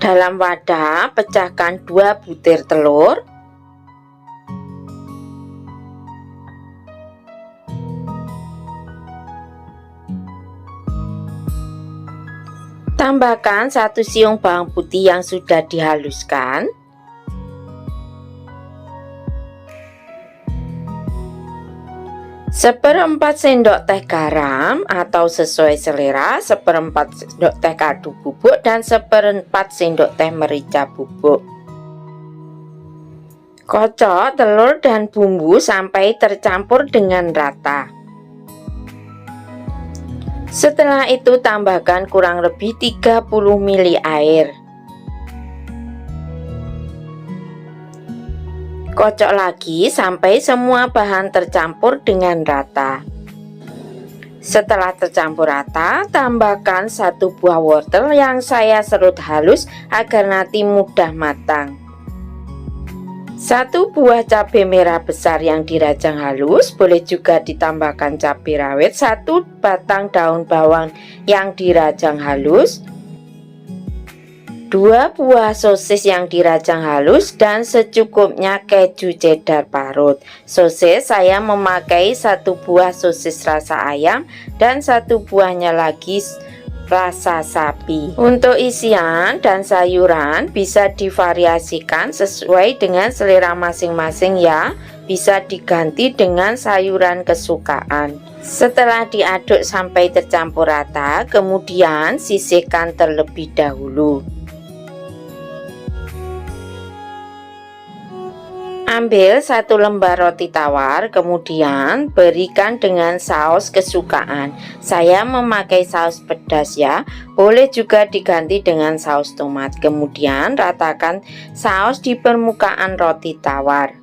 Dalam wadah, pecahkan 2 butir telur. Tambahkan 1 siung bawang putih yang sudah dihaluskan. Seperempat sendok teh garam atau sesuai selera, seperempat sendok teh kaldu bubuk, dan seperempat sendok teh merica bubuk. Kocok telur dan bumbu sampai tercampur dengan rata. Setelah itu tambahkan kurang lebih 30 ml air. Kocok lagi sampai semua bahan tercampur dengan rata. Setelah tercampur rata, tambahkan 1 buah wortel yang saya serut halus agar nanti mudah matang. 1 buah cabai merah besar yang dirajang halus, boleh juga ditambahkan cabai rawit, 1 batang daun bawang yang dirajang halus, 2 buah sosis yang dirajang halus, dan secukupnya keju cheddar parut. Sosis saya memakai 1 buah sosis rasa ayam dan 1 buahnya lagi rasa sapi. Untuk isian dan sayuran bisa divariasikan sesuai dengan selera masing-masing ya. Bisa diganti dengan sayuran kesukaan. Setelah diaduk sampai tercampur rata, kemudian sisihkan terlebih dahulu. Ambil 1 lembar roti tawar, kemudian berikan dengan saus kesukaan. Saya memakai saus pedas ya, boleh juga diganti dengan saus tomat. Kemudian ratakan saus di permukaan roti tawar.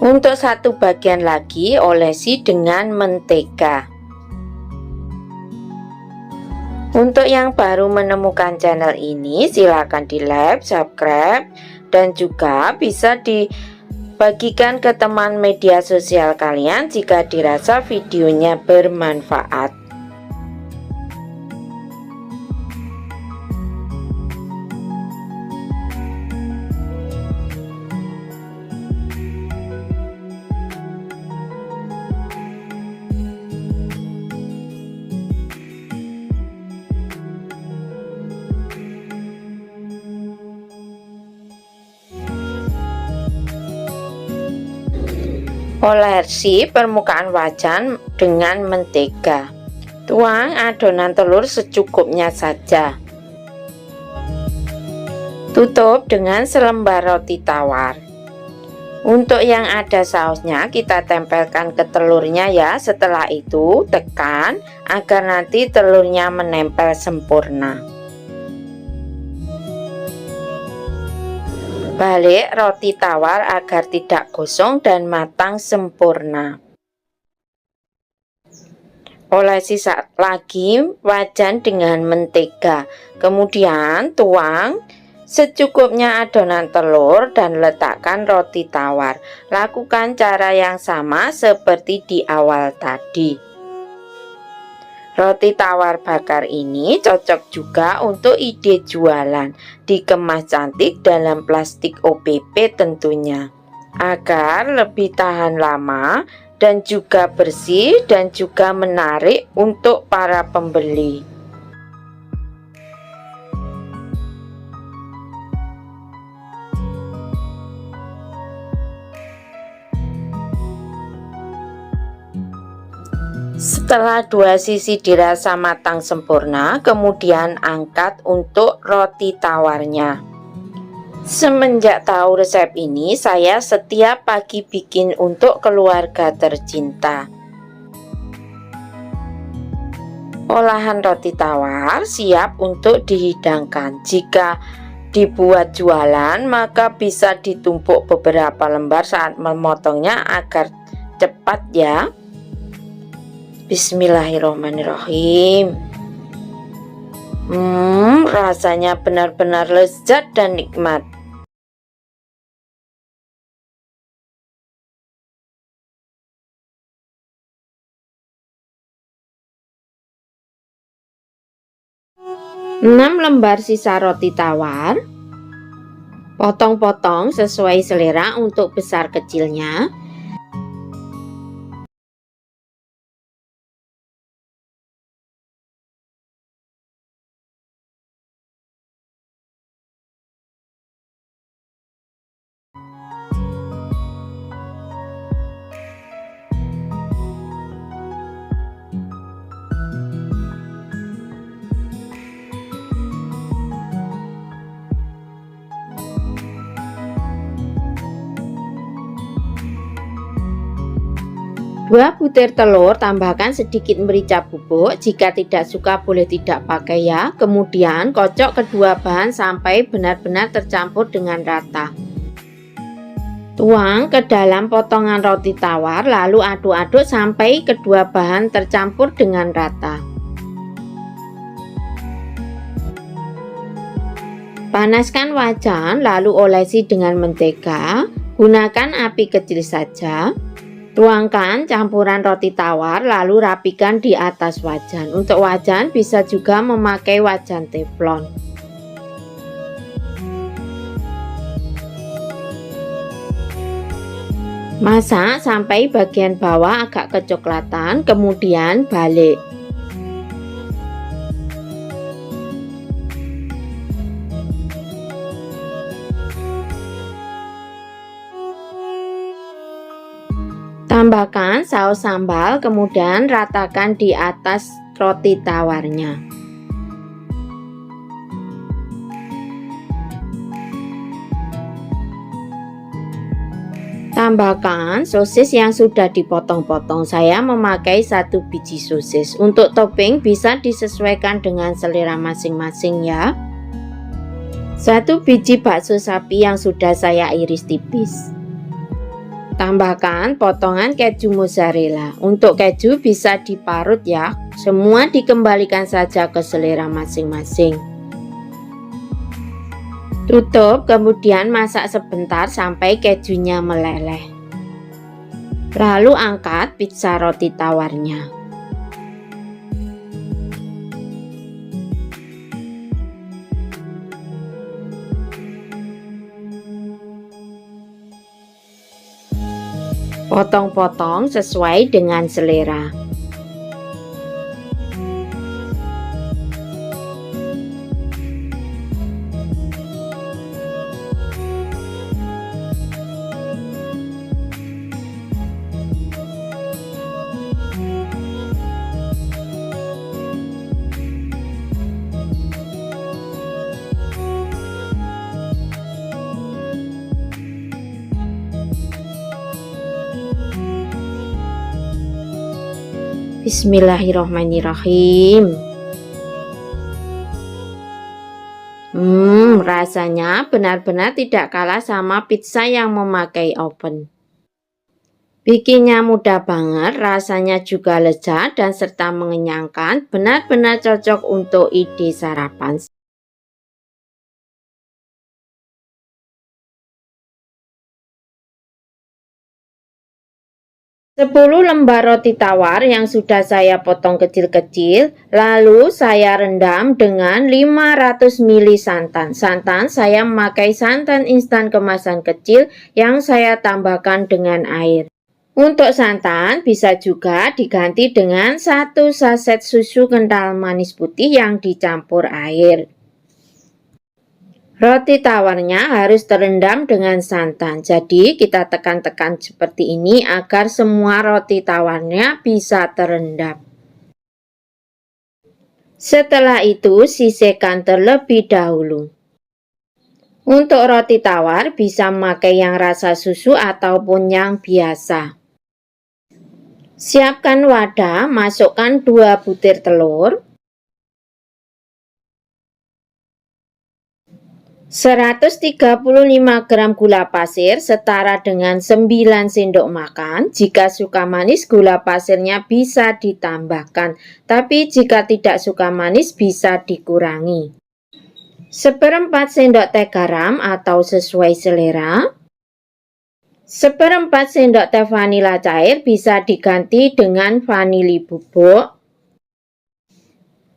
Untuk satu bagian lagi olesi dengan mentega. Untuk yang baru menemukan channel ini, silakan di like, subscribe, dan juga bisa dibagikan ke teman media sosial kalian jika dirasa videonya bermanfaat. Olesi permukaan wajan dengan mentega. Tuang adonan telur secukupnya saja. Tutup dengan selembar roti tawar. Untuk yang ada sausnya kita tempelkan ke telurnya ya. Setelah itu tekan agar nanti telurnya menempel sempurna. Balik roti tawar agar tidak gosong dan matang sempurna. Olesi lagi wajan dengan mentega. Kemudian tuang secukupnya adonan telur dan letakkan roti tawar. Lakukan cara yang sama seperti di awal tadi. Roti tawar bakar ini cocok juga untuk ide jualan. Dikemas cantik dalam plastik OPP tentunya, agar lebih tahan lama dan juga bersih dan juga menarik untuk para pembeli. Setelah 2 sisi dirasa matang sempurna, kemudian angkat untuk roti tawarnya. Semenjak tahu resep ini, saya setiap pagi bikin untuk keluarga tercinta. Olahan roti tawar siap untuk dihidangkan. Jika dibuat jualan, maka bisa ditumpuk beberapa lembar saat memotongnya agar cepat ya. Bismillahirrahmanirrahim. Rasanya benar-benar lezat dan nikmat. 6 lembar sisa roti tawar. Potong-potong sesuai selera untuk besar kecilnya. Dua butir telur, tambahkan sedikit merica bubuk. Jika tidak suka boleh tidak pakai ya. Kemudian kocok kedua bahan sampai benar-benar tercampur dengan rata. Tuang ke dalam potongan roti tawar, lalu aduk-aduk sampai kedua bahan tercampur dengan rata. Panaskan wajan, lalu olesi dengan mentega. Gunakan api kecil saja. Tuangkan campuran roti tawar lalu rapikan di atas wajan. Untuk wajan bisa juga memakai wajan teflon. Masak sampai bagian bawah agak kecoklatan, kemudian balik. Tambahkan saus sambal, kemudian ratakan di atas roti tawarnya. Tambahkan sosis yang sudah dipotong-potong. Saya memakai 1 biji sosis. Untuk topping bisa disesuaikan dengan selera masing-masing ya. 1 biji bakso sapi yang sudah saya iris tipis. Tambahkan potongan keju mozzarella. Untuk keju bisa diparut ya. Semua dikembalikan saja ke selera masing-masing. Tutup, kemudian masak sebentar sampai kejunya meleleh. Lalu angkat pizza roti tawarnya. Potong-potong sesuai dengan selera. Bismillahirrohmanirrohim. Rasanya benar-benar tidak kalah sama pizza yang memakai oven. Bikinnya mudah banget, rasanya juga lezat dan serta mengenyangkan. Benar-benar cocok untuk ide sarapan. 10 lembar roti tawar yang sudah saya potong kecil-kecil, lalu saya rendam dengan 500 ml santan. Santan saya memakai santan instan kemasan kecil yang saya tambahkan dengan air. Untuk santan bisa juga diganti dengan 1 saset susu kental manis putih yang dicampur air. Roti tawarnya harus terendam dengan santan, jadi kita tekan-tekan seperti ini agar semua roti tawarnya bisa terendam. Setelah itu sisihkan terlebih dahulu. Untuk roti tawar bisa memakai yang rasa susu ataupun yang biasa. Siapkan wadah, masukkan 2 butir telur, 135 gram gula pasir setara dengan 9 sendok makan. Jika suka manis, gula pasirnya bisa ditambahkan, tapi jika tidak suka manis bisa dikurangi. 1/4 sendok teh garam atau sesuai selera. 1/4 sendok teh vanila cair bisa diganti dengan vanili bubuk.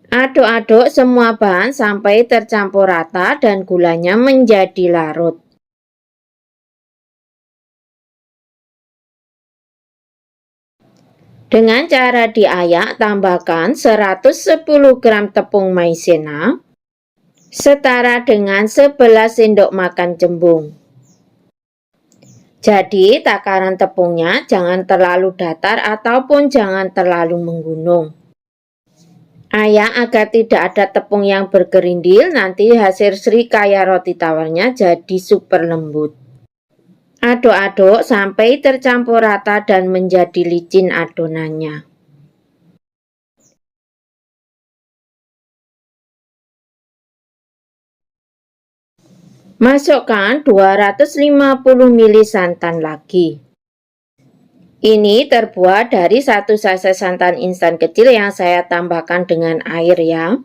Aduk-aduk semua bahan sampai tercampur rata dan gulanya menjadi larut. Dengan cara diayak, tambahkan 110 gram tepung maizena setara dengan 11 sendok makan cembung. Jadi, takaran tepungnya jangan terlalu datar ataupun jangan terlalu menggunung. Ayak agar tidak ada tepung yang bergerindil, nanti hasil srikaya roti tawarnya jadi super lembut. Aduk-aduk sampai tercampur rata dan menjadi licin adonannya. Masukkan 250 ml santan lagi. Ini terbuat dari 1 saset santan instan kecil yang saya tambahkan dengan air ya.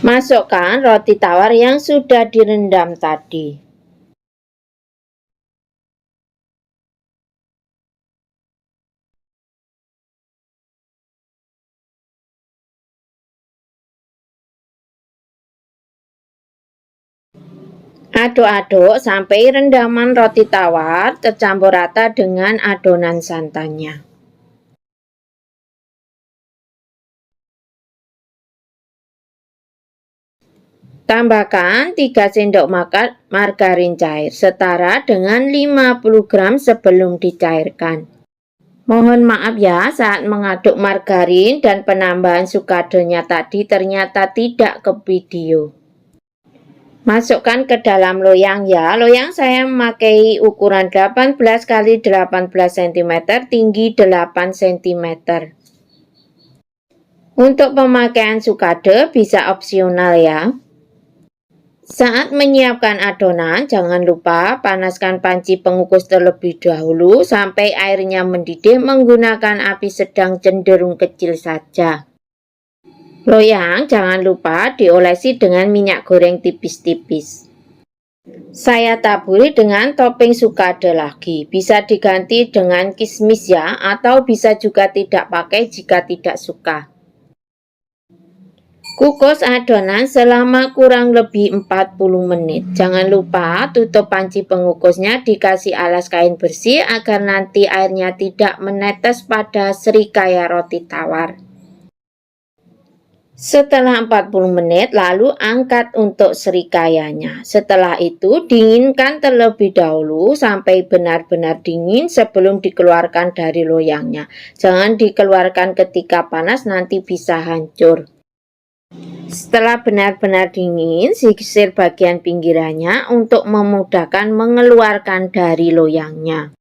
Masukkan roti tawar yang sudah direndam tadi. Aduk-aduk sampai rendaman roti tawar tercampur rata dengan adonan santannya. Tambahkan 3 sendok makan margarin cair setara dengan 50 gram sebelum dicairkan. Mohon maaf ya, saat mengaduk margarin dan penambahan sukadonya tadi ternyata tidak ke video. Masukkan ke dalam loyang ya. Loyang saya memakai ukuran 18 x 18 cm, tinggi 8 cm. Untuk pemakaian sukade bisa opsional ya. Saat menyiapkan adonan, jangan lupa panaskan panci pengukus terlebih dahulu sampai airnya mendidih menggunakan api sedang cenderung kecil saja. Loyang jangan lupa diolesi dengan minyak goreng tipis-tipis. Saya taburi dengan topping sukade lagi. Bisa diganti dengan kismis ya, atau bisa juga tidak pakai jika tidak suka. Kukus adonan selama kurang lebih 40 menit. Jangan lupa tutup panci pengukusnya, dikasih alas kain bersih agar nanti airnya tidak menetes pada srikaya roti tawar. Setelah 40 menit, lalu angkat untuk srikayanya. Setelah itu, dinginkan terlebih dahulu sampai benar-benar dingin sebelum dikeluarkan dari loyangnya. Jangan dikeluarkan ketika panas, nanti bisa hancur. Setelah benar-benar dingin, sisir bagian pinggirannya untuk memudahkan mengeluarkan dari loyangnya.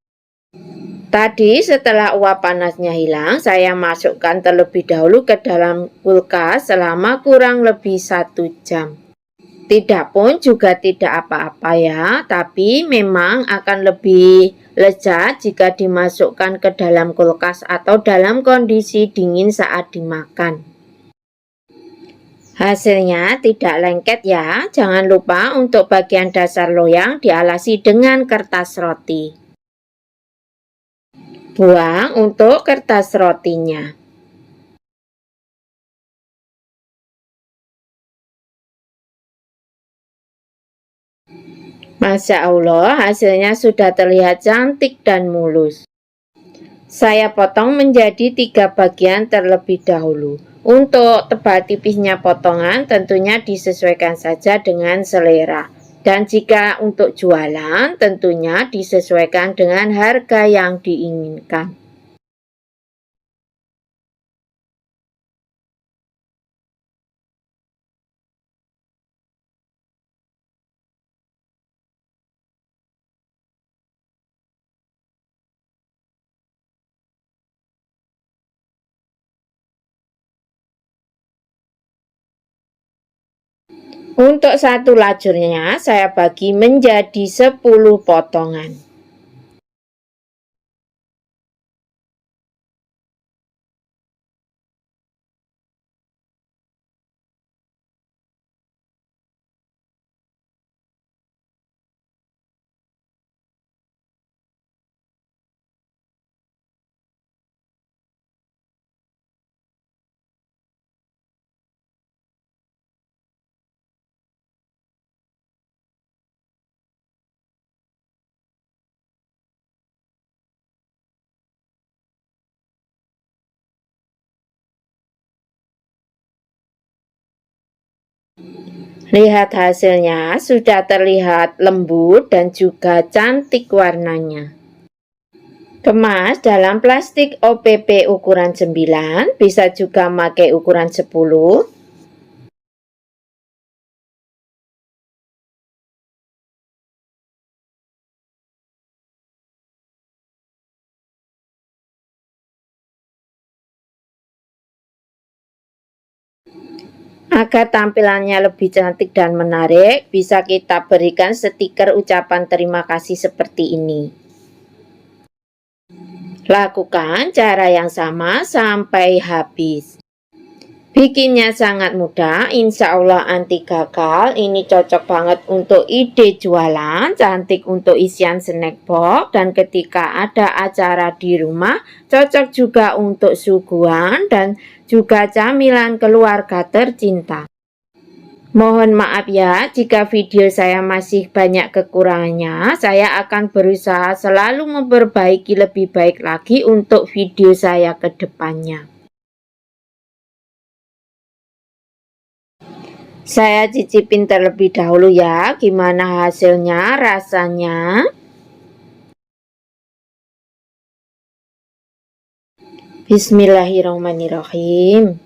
Tadi setelah uap panasnya hilang, saya masukkan terlebih dahulu ke dalam kulkas selama kurang lebih 1 jam. Tidak pun juga tidak apa-apa ya, tapi memang akan lebih lezat jika dimasukkan ke dalam kulkas atau dalam kondisi dingin saat dimakan. Hasilnya tidak lengket ya, jangan lupa untuk bagian dasar loyang dialasi dengan kertas roti. Buang untuk kertas rotinya. Masya Allah, hasilnya sudah terlihat cantik dan mulus. Saya potong menjadi 3 bagian terlebih dahulu. Untuk tebal tipisnya potongan tentunya disesuaikan saja dengan selera. Dan jika untuk jualan tentunya disesuaikan dengan harga yang diinginkan. Untuk satu lajurnya saya bagi menjadi 10 potongan. Lihat hasilnya, sudah terlihat lembut dan juga cantik warnanya. Kemas dalam plastik OPP ukuran 9, bisa juga pakai ukuran 10. Agar tampilannya lebih cantik dan menarik, bisa kita berikan stiker ucapan terima kasih seperti ini. Lakukan cara yang sama sampai habis. Bikinnya sangat mudah, insya Allah anti gagal. Ini cocok banget untuk ide jualan, cantik untuk isian snack box, dan ketika ada acara di rumah, cocok juga untuk suguhan dan juga camilan keluarga tercinta. Mohon maaf ya jika video saya masih banyak kekurangannya. Saya akan berusaha selalu memperbaiki lebih baik lagi untuk video saya ke depannya. Saya cicipin terlebih dahulu ya, gimana hasilnya, rasanya. Bismillahirrahmanirrahim.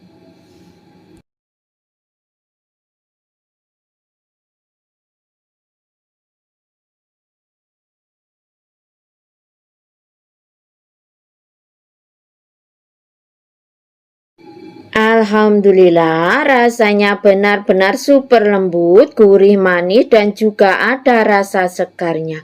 Alhamdulillah, rasanya benar-benar super lembut, gurih, manis, dan juga ada rasa segarnya.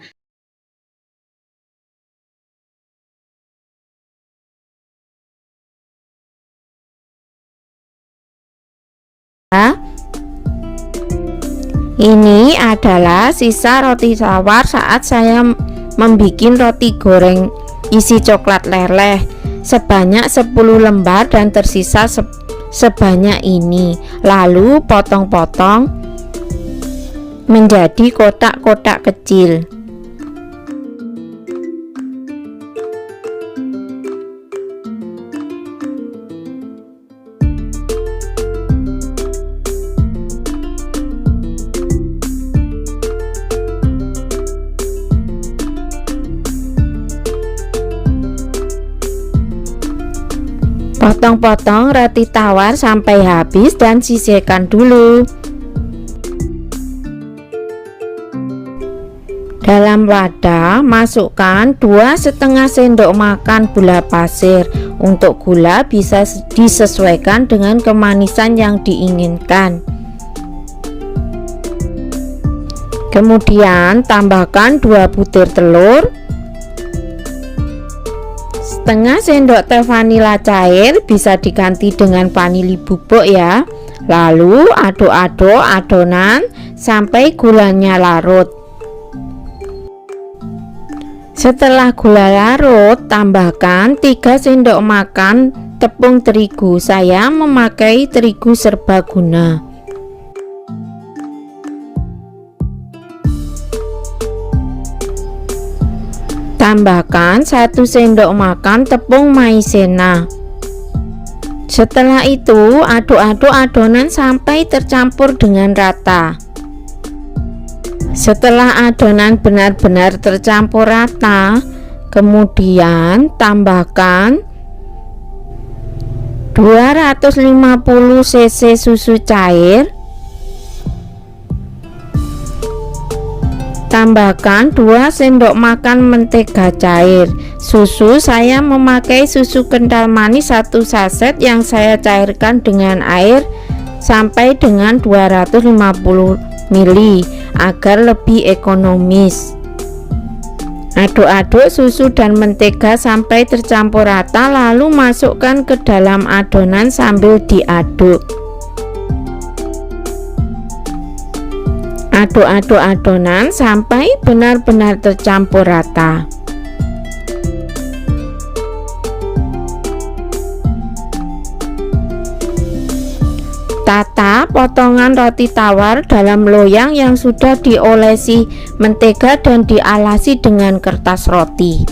Ini adalah sisa roti tawar saat saya membuat roti goreng isi coklat leleh sebanyak 10 lembar dan tersisa sebanyak ini. Lalu potong-potong menjadi kotak-kotak kecil. Potong-potong roti tawar sampai habis dan sisihkan dulu. Dalam wadah masukkan 2,5 sendok makan gula pasir. Untuk gula bisa disesuaikan dengan kemanisan yang diinginkan. Kemudian tambahkan 2 butir telur, setengah sendok teh vanila cair, bisa diganti dengan vanili bubuk ya. Lalu aduk-aduk adonan sampai gulanya larut. Setelah gula larut, tambahkan 3 sendok makan tepung terigu. Saya memakai terigu serbaguna. Tambahkan 1 sendok makan tepung maizena. Setelah itu aduk-aduk adonan sampai tercampur dengan rata. Setelah adonan benar-benar tercampur rata, kemudian tambahkan 250 cc susu cair. Tambahkan 2 sendok makan mentega cair. Susu saya memakai susu kental manis 1 saset yang saya cairkan dengan air sampai dengan 250 ml agar lebih ekonomis. Aduk-aduk susu dan mentega sampai tercampur rata, lalu masukkan ke dalam adonan sambil diaduk. Aduk-aduk adonan sampai benar-benar tercampur rata. Tata potongan roti tawar dalam loyang yang sudah diolesi mentega dan dialasi dengan kertas roti.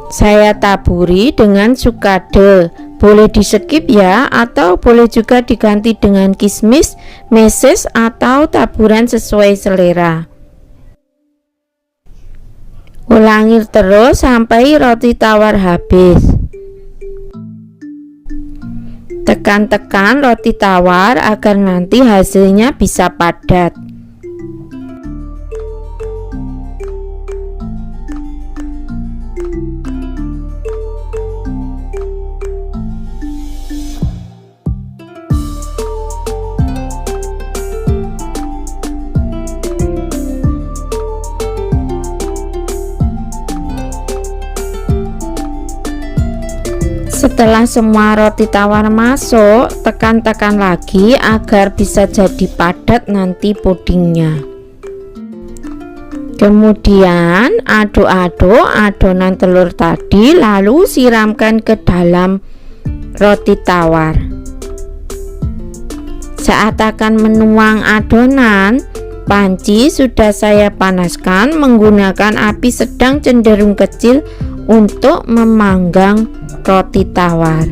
Saya taburi dengan sukade, Boleh di skip ya, atau boleh juga diganti dengan kismis, meses, atau taburan sesuai selera. Ulangi terus sampai roti tawar habis. Tekan-tekan roti tawar agar nanti hasilnya bisa padat. Setelah semua roti tawar masuk, tekan-tekan lagi agar bisa jadi padat nanti pudingnya. Kemudian aduk-aduk adonan telur tadi, lalu siramkan ke dalam roti tawar. Saat akan menuang adonan, panci sudah saya panaskan menggunakan api sedang cenderung kecil untuk memanggang roti tawar.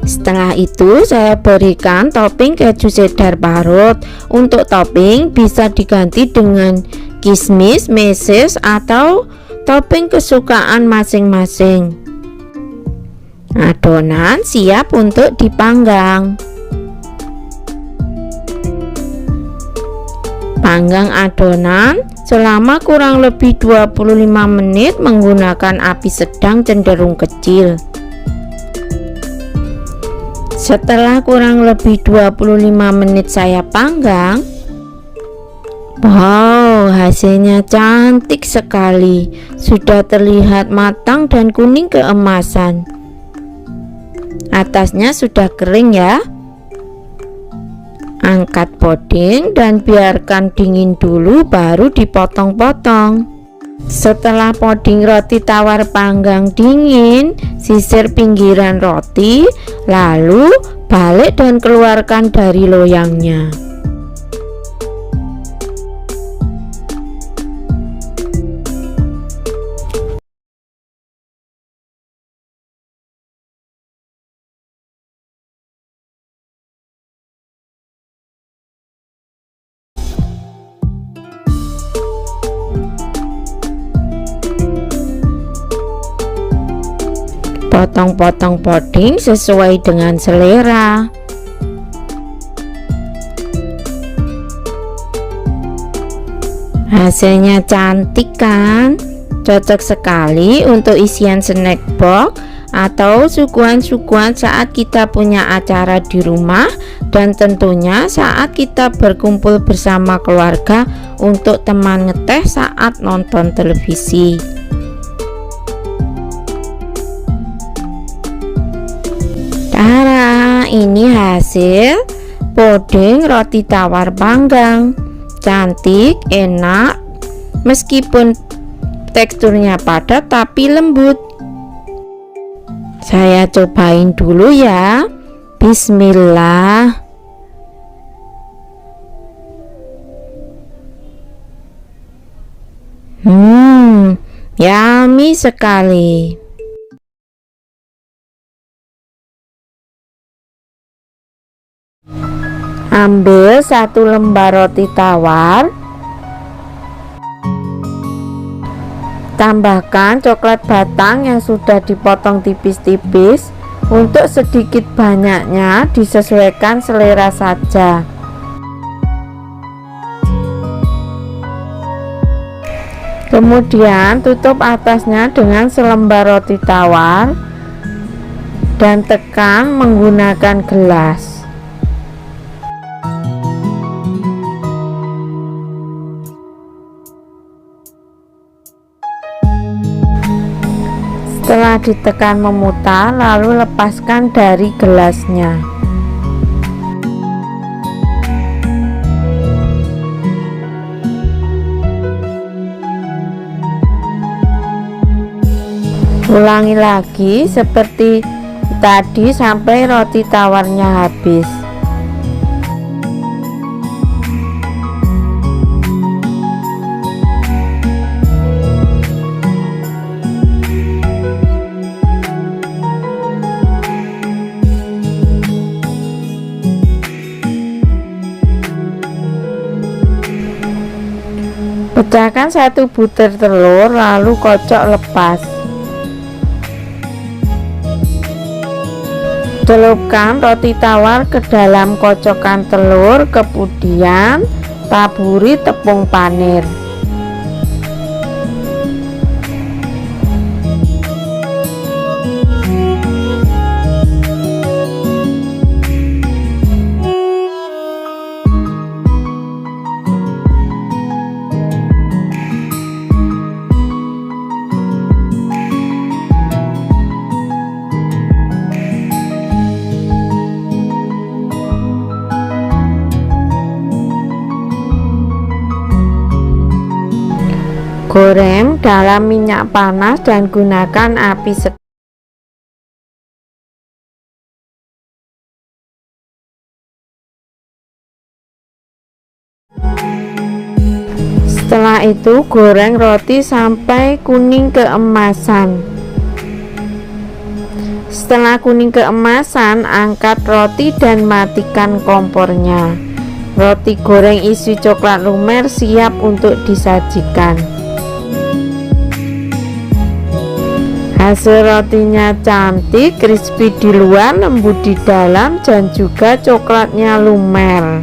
Setelah itu saya berikan topping keju cheddar parut. Untuk topping bisa diganti dengan kismis, meses, atau topping kesukaan masing-masing. Adonan siap untuk dipanggang. Panggang adonan selama kurang lebih 25 menit menggunakan api sedang cenderung kecil. Setelah kurang lebih 25 menit saya panggang, wow, hasilnya cantik sekali. Sudah terlihat matang dan kuning keemasan. Atasnya sudah kering ya. Angkat puding dan biarkan dingin dulu baru dipotong-potong. Setelah puding roti tawar panggang dingin, sisir pinggiran roti, lalu balik dan keluarkan dari loyangnya. Potong-potong puding sesuai dengan selera. Hasilnya cantik kan? Cocok sekali untuk isian snack box atau suguhan-suguhan saat kita punya acara di rumah, dan tentunya saat kita berkumpul bersama keluarga untuk teman ngeteh saat nonton televisi. Ini hasil puding roti tawar panggang. Cantik, enak, meskipun teksturnya padat tapi lembut. Saya cobain dulu ya. Bismillah. Yummy sekali. Ambil satu lembar roti tawar, tambahkan coklat batang yang sudah dipotong tipis-tipis. Untuk sedikit banyaknya disesuaikan selera saja. Kemudian tutup atasnya dengan selembar roti tawar dan tekan menggunakan gelas. Setelah ditekan memutar, lalu lepaskan dari gelasnya. Ulangi lagi seperti tadi sampai roti tawarnya habis. Pecahkan 1 butir telur lalu kocok lepas. Celupkan roti tawar ke dalam kocokan telur, kemudian taburi tepung panir. Goreng dalam minyak panas dan gunakan api sedang. Setelah itu goreng roti sampai kuning keemasan. Setelah kuning keemasan, angkat roti dan matikan kompornya. Roti goreng isi coklat lumer siap untuk disajikan. Hasil rotinya cantik, crispy di luar, lembut di dalam, dan juga coklatnya lumer.